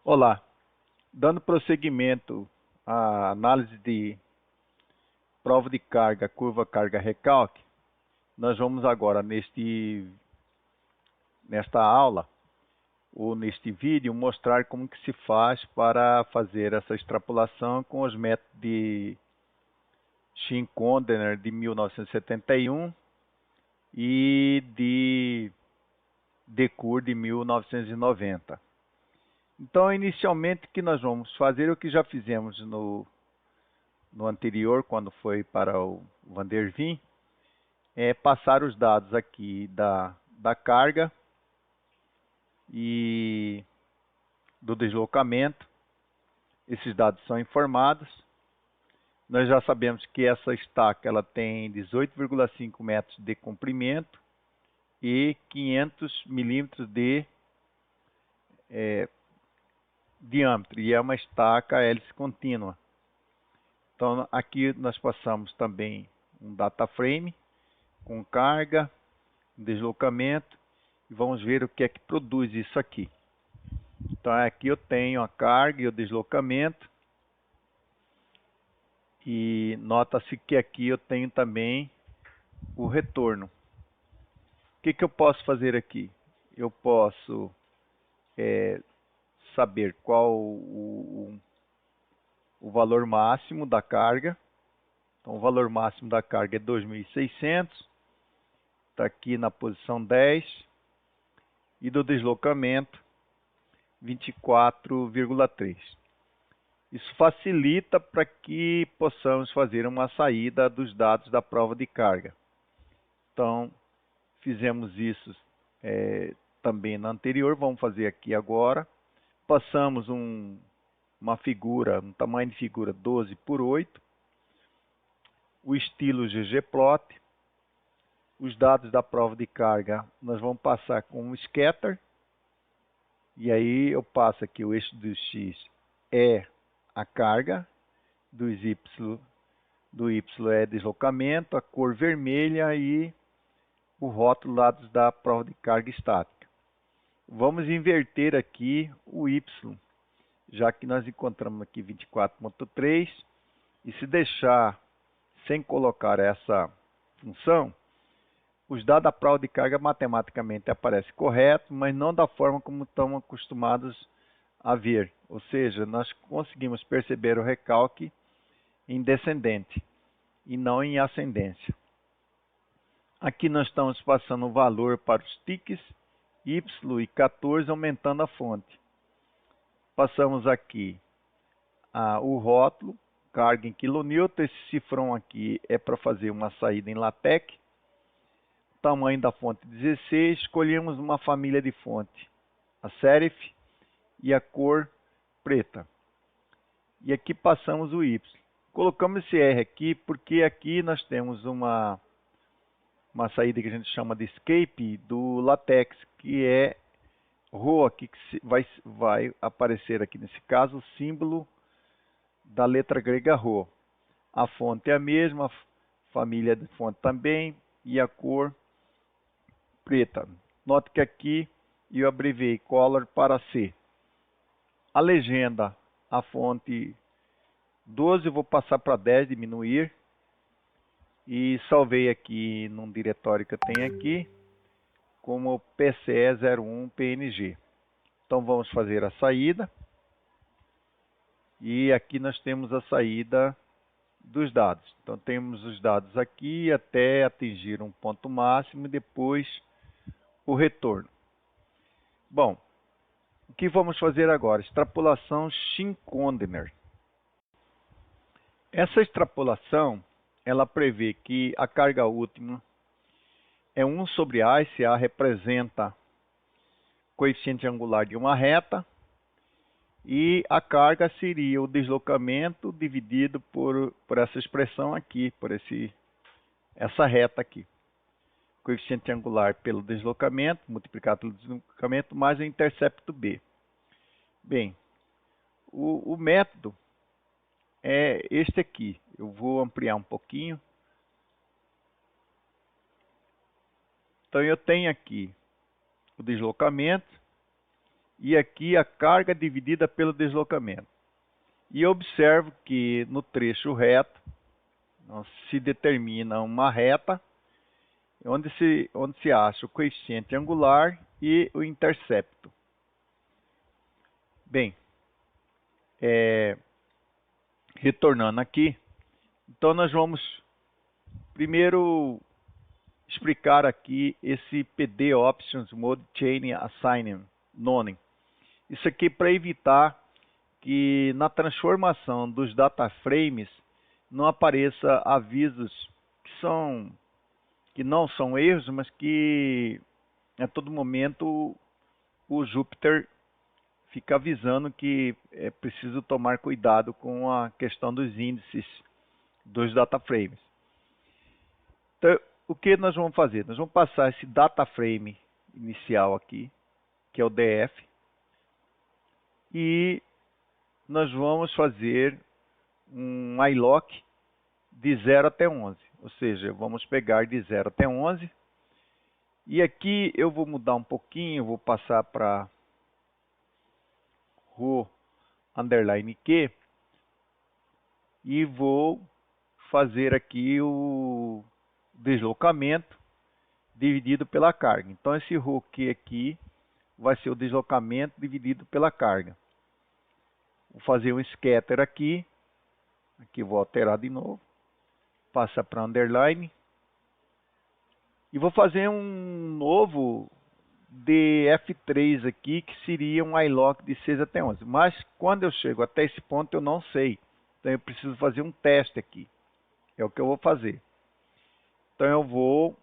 Olá, dando prosseguimento à análise de prova de carga, curva carga-recalque, nós vamos agora nesta aula ou neste vídeo mostrar como que se faz para fazer essa extrapolação com os métodos de Shin-Kondener de 1971 e de Decour de 1990. Então, inicialmente, o que nós vamos fazer, o que já fizemos no anterior, quando foi para o Van der Veen, é passar os dados aqui da carga e do deslocamento. Esses dados são informados. Nós já sabemos que essa estaca ela tem 18,5 metros de comprimento e 500 milímetros de diâmetro, e é uma estaca hélice contínua. Então, aqui nós passamos também um data frame com carga, deslocamento, e vamos ver o que é que produz isso aqui. Então, aqui eu tenho a carga e o deslocamento, e nota-se que aqui eu tenho também o retorno. O que eu posso fazer aqui? Eu posso saber qual o valor máximo da carga. Então, o valor máximo da carga é 2.600, está aqui na posição 10, e do deslocamento 24,3. Isso facilita para que possamos fazer uma saída dos dados da prova de carga. Então, fizemos isso também na anterior, vamos fazer aqui agora. Passamos uma figura, um tamanho de figura 12 por 8, o estilo ggplot, os dados da prova de carga nós vamos passar com um scatter, e aí eu passo aqui o eixo do X é a carga, do Y é deslocamento, a cor vermelha e o rótulo lados da prova de carga estática. Vamos inverter aqui o Y, já que nós encontramos aqui 24,3, e se deixar sem colocar essa função, os dados da prova de carga matematicamente aparecem corretos, mas não da forma como estamos acostumados a ver. Ou seja, nós conseguimos perceber o recalque em descendente e não em ascendência. Aqui nós estamos passando o valor para os tiques Y e 14, aumentando a fonte. Passamos aqui o rótulo, carga em quilonewton. Esse cifrão aqui é para fazer uma saída em LaTeX. Tamanho da fonte 16, escolhemos uma família de fonte, a serif, e a cor preta. E aqui passamos o Y. Colocamos esse R aqui porque aqui nós temos uma saída que a gente chama de escape do LaTeX, que é Rho aqui, que vai aparecer aqui nesse caso o símbolo da letra grega Rho. A fonte é a mesma, a família de fonte também, e a cor preta. Note que aqui eu abreviei color para C. A legenda, a fonte 12, eu vou passar para 10, diminuir. E salvei aqui num diretório que eu tenho aqui, como PCE01PNG. Então vamos fazer a saída. E aqui nós temos a saída dos dados. Então temos os dados aqui até atingir um ponto máximo e depois o retorno. Bom, o que vamos fazer agora? Extrapolação Shin-Kondener. Essa extrapolação, ela prevê que a carga última é 1 sobre A, esse A representa o coeficiente angular de uma reta, e a carga seria o deslocamento dividido por essa expressão aqui, por essa reta aqui. Coeficiente angular pelo deslocamento, multiplicado pelo deslocamento, mais o intercepto B. Bem, o método é este aqui. Eu vou ampliar um pouquinho. Então, eu tenho aqui o deslocamento e aqui a carga dividida pelo deslocamento. E observo que no trecho reto se determina uma reta onde se acha o coeficiente angular e o intercepto. Bem, retornando aqui, então nós vamos primeiro explicar aqui esse PD Options Mode Chain Assignment None. Isso aqui para evitar que na transformação dos data frames não apareça avisos que não são erros, mas que a todo momento o Jupyter fica avisando que é preciso tomar cuidado com a questão dos índices dos data frames. Então, o que nós vamos fazer? Nós vamos passar esse data frame inicial aqui, que é o DF, e nós vamos fazer um iLock de 0 até 11, ou seja, vamos pegar de 0 até 11, e aqui eu vou mudar um pouquinho, vou passar para row underline Q, e vou fazer aqui o deslocamento dividido pela carga. Então esse row Q aqui vai ser o deslocamento dividido pela carga. Vou fazer um scatter aqui vou alterar de novo, passa para underline, e vou fazer um novo DF3 aqui, que seria um iLock de 6 até 11, mas quando eu chego até esse ponto eu não sei, então eu preciso fazer um teste aqui, é o que eu vou fazer. Então eu vou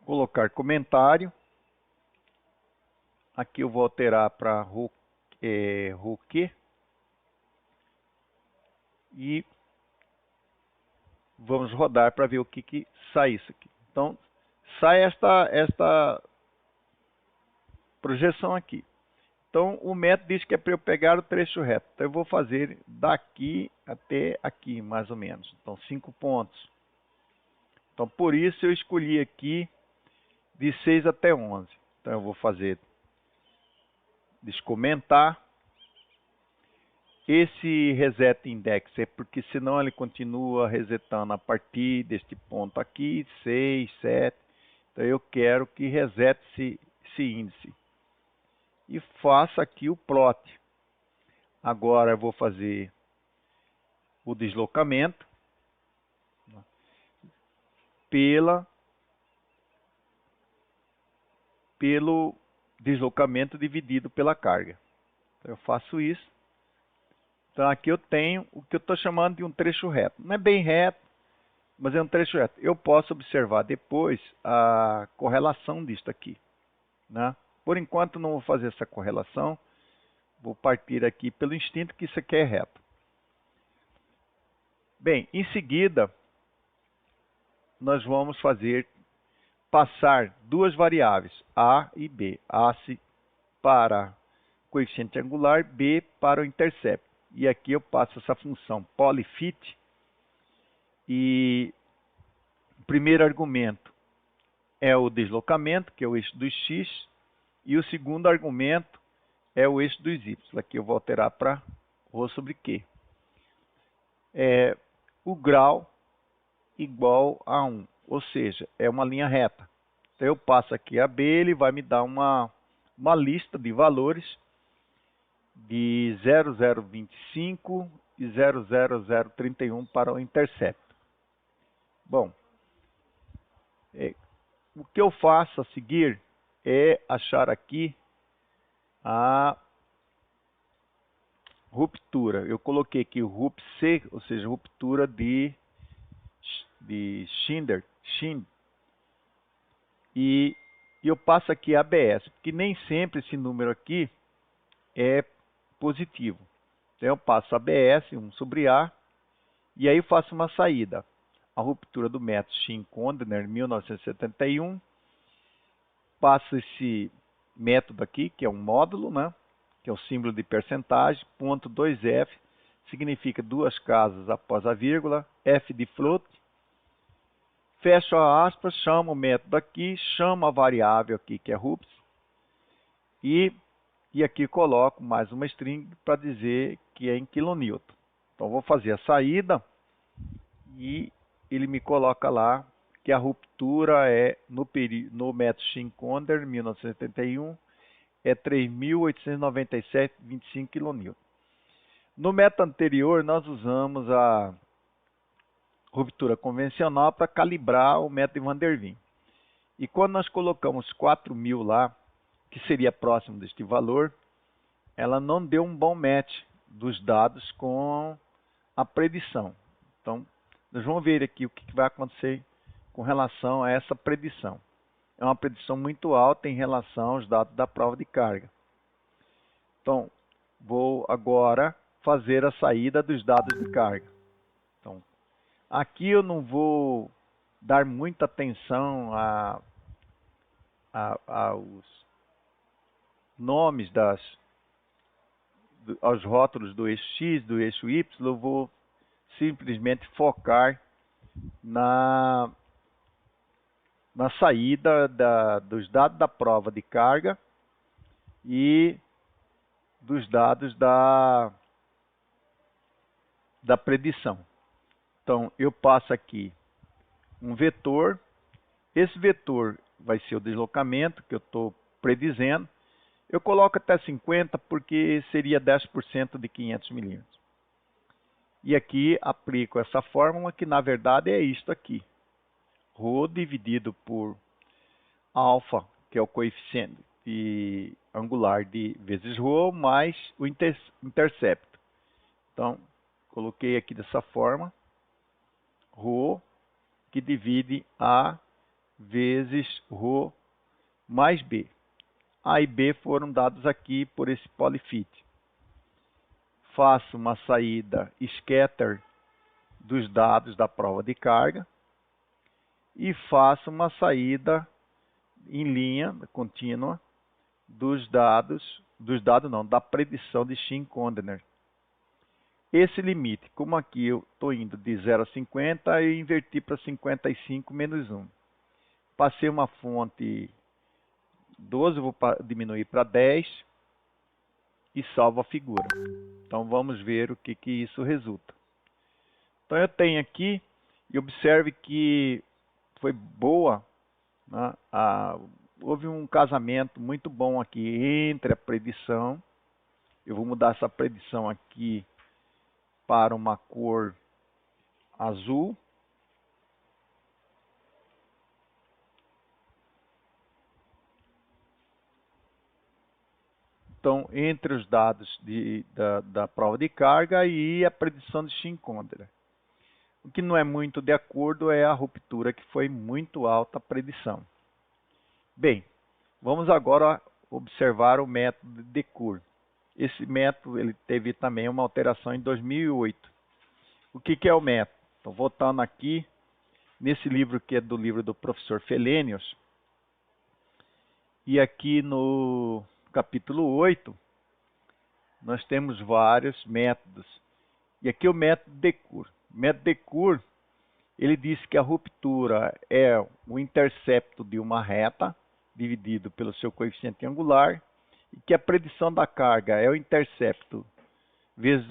colocar comentário, aqui eu vou alterar para row Q, e vamos rodar para ver o que sai isso aqui. Então, sai esta projeção aqui. Então, o método diz que é para eu pegar o trecho reto. Então, eu vou fazer daqui até aqui, mais ou menos. Então, 5 pontos. Então, por isso eu escolhi aqui de 6 até 11. Então, eu vou fazer descomentar. Esse reset index é porque senão ele continua resetando a partir deste ponto aqui, 6, 7. Então eu quero que resete esse índice. E faço aqui o plot. Agora eu vou fazer o deslocamento pelo deslocamento dividido pela carga. Então eu faço isso. Então aqui eu tenho o que eu estou chamando de um trecho reto. Não é bem reto, mas é um trecho reto. Eu posso observar depois a correlação disto aqui, né? Por enquanto não vou fazer essa correlação. Vou partir aqui pelo instinto que isso aqui é reto. Bem, em seguida, nós vamos passar duas variáveis, A e B. A para coeficiente angular, B para o intercept. E aqui eu passo essa função polyfit, e o primeiro argumento é o deslocamento, que é o eixo dos x, e o segundo argumento é o eixo dos y. Aqui eu vou alterar para ρ sobre Q. O grau igual a 1, ou seja, é uma linha reta. Então eu passo aqui a B, ele vai me dar uma lista de valores de 0025 e 00031 para o intercepto. Bom, o que eu faço a seguir é achar aqui a ruptura. Eu coloquei aqui o rup C, ou seja, ruptura de Schindler, e eu passo aqui ABS, porque nem sempre esse número aqui é positivo. Então eu passo ABS, 1 sobre A, e aí eu faço uma saída. A ruptura do método Shin-Kondener, 1971, passo esse método aqui, que é um módulo, né? Que é o símbolo de percentagem, ponto 2F, significa duas casas após a vírgula, F de float, fecho a aspas, chamo o método aqui, chamo a variável aqui que é rups e aqui coloco mais uma string para dizer que é em kilonewton. Então vou fazer a saída e ele me coloca lá que a ruptura é no método Shinkonder 1971 é 3.897,25 kN. No método anterior nós usamos a ruptura convencional para calibrar o método de Van der Waals. E quando nós colocamos 4.000 lá, que seria próximo deste valor, ela não deu um bom match dos dados com a predição. Então, nós vamos ver aqui o que vai acontecer com relação a essa predição. É uma predição muito alta em relação aos dados da prova de carga. Então, vou agora fazer a saída dos dados de carga. Então, aqui eu não vou dar muita atenção aos nomes aos rótulos do eixo X, do eixo Y. Eu vou simplesmente focar na saída dos dados da prova de carga e dos dados da predição. Então, eu passo aqui um vetor. Esse vetor vai ser o deslocamento que eu estou predizendo. Eu coloco até 50 porque seria 10% de 500 milímetros. E aqui aplico essa fórmula que na verdade é isto aqui. Rho dividido por alfa, que é o coeficiente angular de vezes Rho, mais o intercepto. Então, coloquei aqui dessa forma. Rho, que divide A vezes Rho mais B. A e B foram dados aqui por esse polyfit. Faço uma saída scatter dos dados da prova de carga e faço uma saída em linha contínua da predição de Shinkonder. Esse limite, como aqui eu estou indo de 0 a 50, eu inverti para 55 menos 1. Passei uma fonte 12, vou diminuir para 10 e salvo a figura. Então vamos ver o que isso resulta. Então eu tenho aqui, e observe que foi boa, né? Houve um casamento muito bom aqui entre a predição. Eu vou mudar essa predição aqui para uma cor azul. Então, entre os dados da prova de carga e a predição de Shinkonder. O que não é muito de acordo é a ruptura, que foi muito alta a predição. Bem, vamos agora observar o método de Decour. Esse método ele teve também uma alteração em 2008. O que é o método? Então, voltando aqui, nesse livro que é do livro do professor Felenius, e aqui no capítulo 8, nós temos vários métodos. E aqui o método Decour. O método Decour, ele diz que a ruptura é o intercepto de uma reta, dividido pelo seu coeficiente angular, e que a predição da carga é o intercepto vezes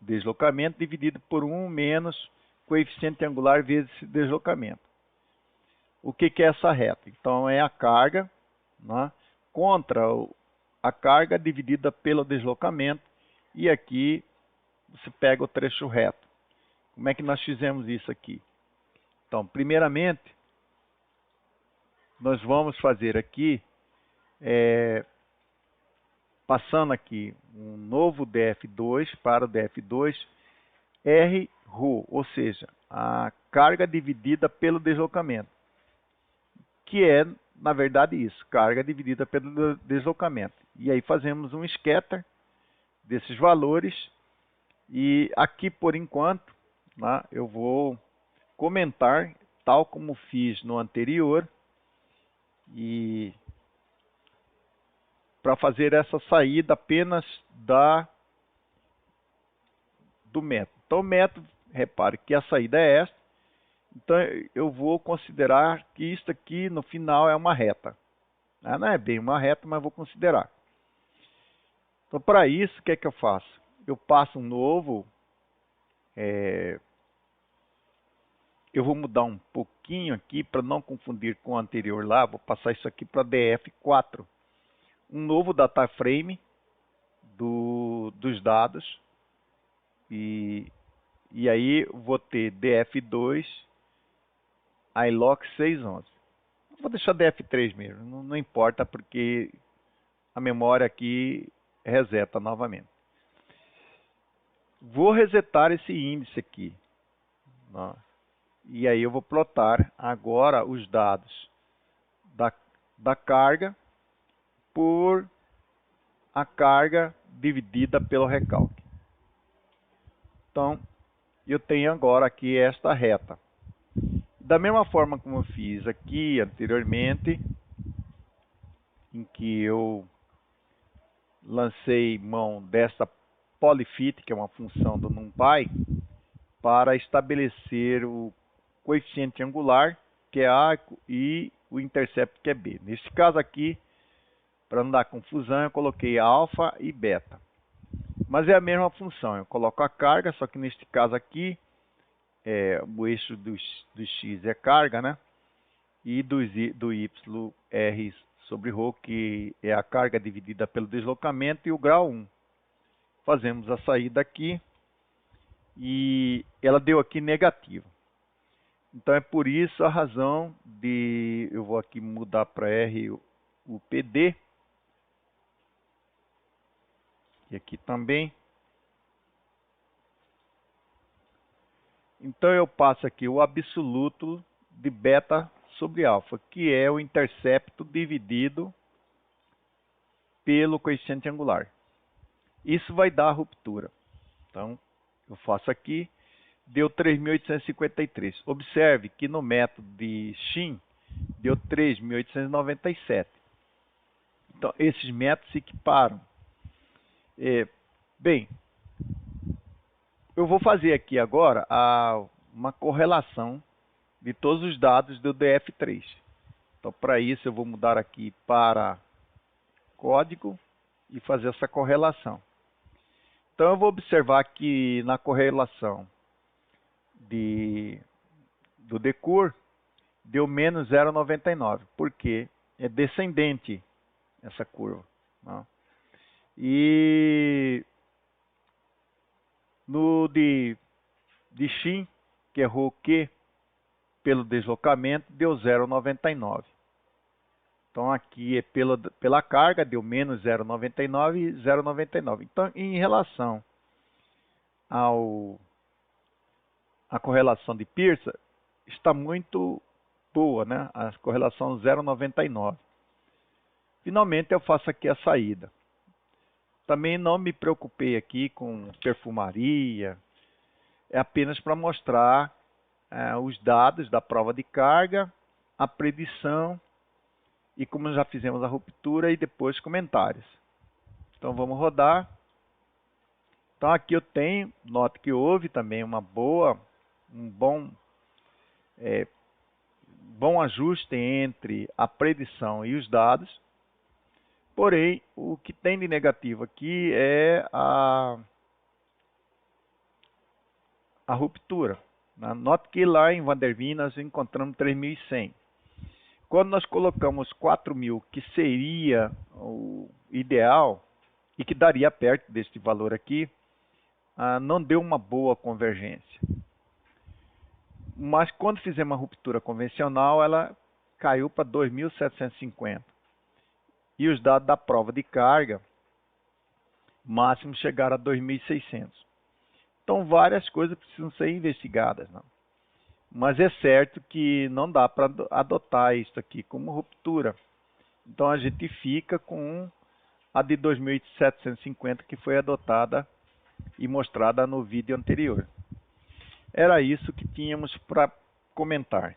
deslocamento, dividido por 1 menos coeficiente angular vezes deslocamento. O que é essa reta? Então, é a carga, né, contra a carga dividida pelo deslocamento, e aqui você pega o trecho reto. Como é que nós fizemos isso aqui? Então, primeiramente, nós vamos fazer aqui, passando aqui um novo df2 para o df2, R ρ, ou seja, a carga dividida pelo deslocamento, que é, na verdade, isso, carga dividida pelo deslocamento. E aí fazemos um scatter desses valores, e aqui, por enquanto, né, eu vou comentar, tal como fiz no anterior, e para fazer essa saída apenas do método. Então, o método, repare que a saída é esta, Então eu vou considerar que isso aqui no final é uma reta. Não é bem uma reta, mas vou considerar. Então para isso, o que é que eu faço? Eu passo um novo, eu vou mudar um pouquinho aqui para não confundir com o anterior lá, vou passar isso aqui para DF4. Um novo data frame dos dados e aí vou ter DF2 iLock 611. Vou deixar DF3 mesmo, não importa porque a memória aqui reseta novamente. Vou resetar esse índice aqui. E aí eu vou plotar agora os dados da carga por a carga dividida pelo recalque. Então, eu tenho agora aqui esta reta. Da mesma forma como eu fiz aqui anteriormente, em que eu lancei mão dessa polyfit, que é uma função do NumPy, para estabelecer o coeficiente angular, que é A, e o intercept, que é B. Nesse caso aqui, para não dar confusão, eu coloquei alfa e beta. Mas é a mesma função, eu coloco a carga, só que neste caso aqui, o eixo do x é carga, né? E do y r sobre ρ, que é a carga dividida pelo deslocamento, e o grau 1. Fazemos a saída aqui, e ela deu aqui negativo. Então é por isso a razão de eu vou aqui mudar para R o PD. E aqui também. Então eu passo aqui o absoluto de beta sobre alfa, que é o intercepto dividido pelo coeficiente angular. Isso vai dar a ruptura. Então eu faço aqui, deu 3.853. Observe que no método de Shin deu 3.897. Então esses métodos se equiparam. Bem, eu vou fazer aqui agora uma correlação de todos os dados do DF3. Então, para isso, eu vou mudar aqui para código e fazer essa correlação. Então, eu vou observar que na correlação do decur deu menos 0,99, porque é descendente essa curva. Não? E no de Shin, que é ρQ pelo deslocamento, deu 0,99. Então aqui é pela carga, deu menos 0,99 e 0,99. Então, em relação à correlação de Pearson, está muito boa, né? A correlação 0,99. Finalmente eu faço aqui a saída. Também não me preocupei aqui com perfumaria, é apenas para mostrar os dados da prova de carga, a predição e como já fizemos a ruptura e depois comentários. Então vamos rodar. Então aqui eu tenho, note que houve também um bom ajuste entre a predição e os dados. Porém, o que tem de negativo aqui é a ruptura. Note que lá em Van der Wijn nós encontramos 3.100. Quando nós colocamos 4.000, que seria o ideal e que daria perto deste valor aqui, não deu uma boa convergência. Mas quando fizemos uma ruptura convencional, ela caiu para 2.750. E os dados da prova de carga máximo chegaram a 2.600. Então, várias coisas precisam ser investigadas. Não? Mas é certo que não dá para adotar isso aqui como ruptura. Então, a gente fica com a de 2.750 que foi adotada e mostrada no vídeo anterior. Era isso que tínhamos para comentar.